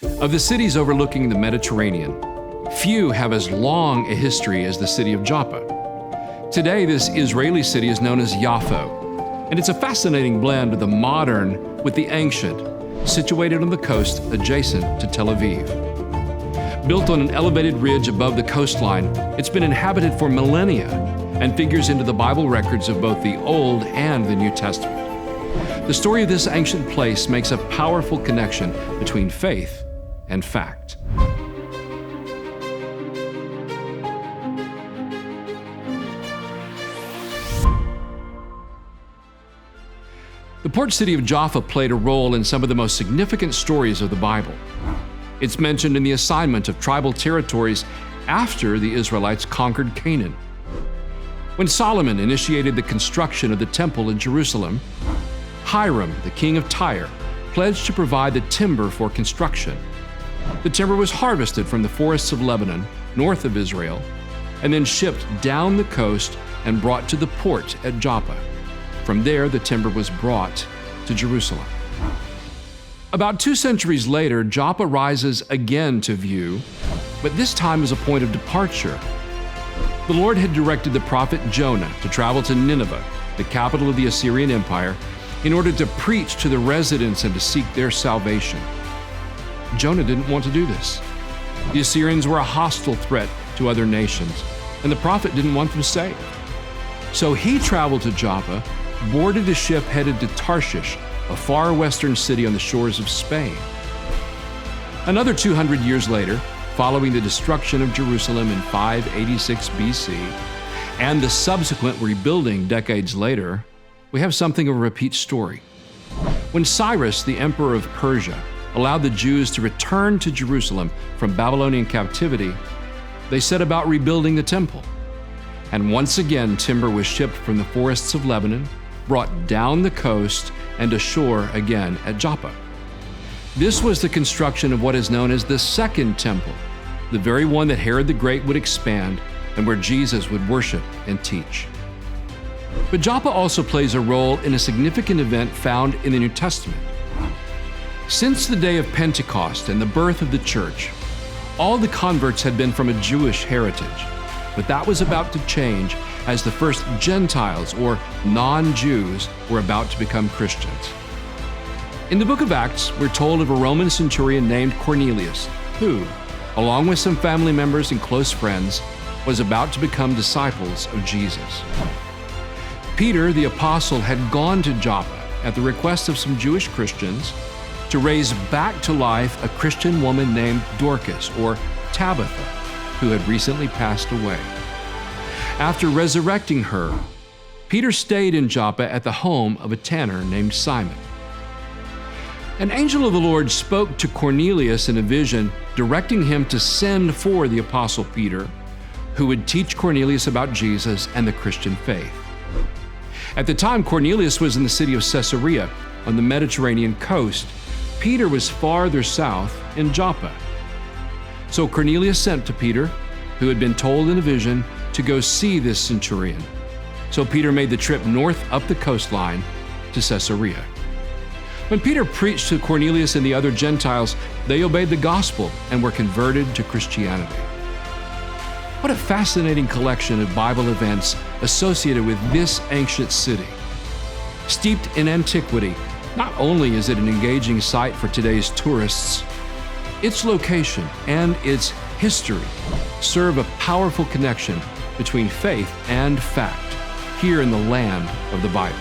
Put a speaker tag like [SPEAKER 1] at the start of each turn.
[SPEAKER 1] Of the cities overlooking the Mediterranean, few have as long a history as the city of Joppa. Today, this Israeli city is known as Yaffo, and it's a fascinating blend of the modern with the ancient, situated on the coast adjacent to Tel Aviv. Built on an elevated ridge above the coastline, it's been inhabited for millennia and figures into the Bible records of both the Old and the New Testament. The story of this ancient place makes a powerful connection between faith and fact. The port city of Joppa played a role in some of the most significant stories of the Bible. It's mentioned in the assignment of tribal territories after the Israelites conquered Canaan. When Solomon initiated the construction of the temple in Jerusalem, Hiram, the king of Tyre, pledged to provide the timber for construction. The timber was harvested from the forests of Lebanon, north of Israel, and then shipped down the coast and brought to the port at Joppa. From there, the timber was brought to Jerusalem. About 2 centuries later, Joppa rises again to view, but this time as a point of departure. The Lord had directed the prophet Jonah to travel to Nineveh, the capital of the Assyrian Empire, in order to preach to the residents and to seek their salvation. Jonah didn't want to do this. The Assyrians were a hostile threat to other nations, and the prophet didn't want them saved. So he traveled to Joppa, boarded a ship headed to Tarshish, a far western city on the shores of Spain. Another 200 years later, following the destruction of Jerusalem in 586 BC and the subsequent rebuilding decades later, we have something of a repeat story. When Cyrus, the emperor of Persia, allowed the Jews to return to Jerusalem from Babylonian captivity, they set about rebuilding the temple. And once again, timber was shipped from the forests of Lebanon, brought down the coast, and ashore again at Joppa. This was the construction of what is known as the Second Temple, the very one that Herod the Great would expand and where Jesus would worship and teach. But Joppa also plays a role in a significant event found in the New Testament. Since the day of Pentecost and the birth of the church, all the converts had been from a Jewish heritage, but that was about to change as the first Gentiles, or non-Jews, were about to become Christians. In the book of Acts, we're told of a Roman centurion named Cornelius, who, along with some family members and close friends, was about to become disciples of Jesus. Peter, the apostle, had gone to Joppa at the request of some Jewish Christians to raise back to life a Christian woman named Dorcas, or Tabitha, who had recently passed away. After resurrecting her, Peter stayed in Joppa at the home of a tanner named Simon. An angel of the Lord spoke to Cornelius in a vision, directing him to send for the apostle Peter, who would teach Cornelius about Jesus and the Christian faith. At the time, Cornelius was in the city of Caesarea on the Mediterranean coast. Peter was farther south in Joppa. So Cornelius sent to Peter, who had been told in a vision to go see this centurion. So Peter made the trip north up the coastline to Caesarea. When Peter preached to Cornelius and the other Gentiles, they obeyed the gospel and were converted to Christianity. What a fascinating collection of Bible events associated with this ancient city. Steeped in antiquity, not only is it an engaging site for today's tourists, its location and its history serve a powerful connection between faith and fact here in the land of the Bible.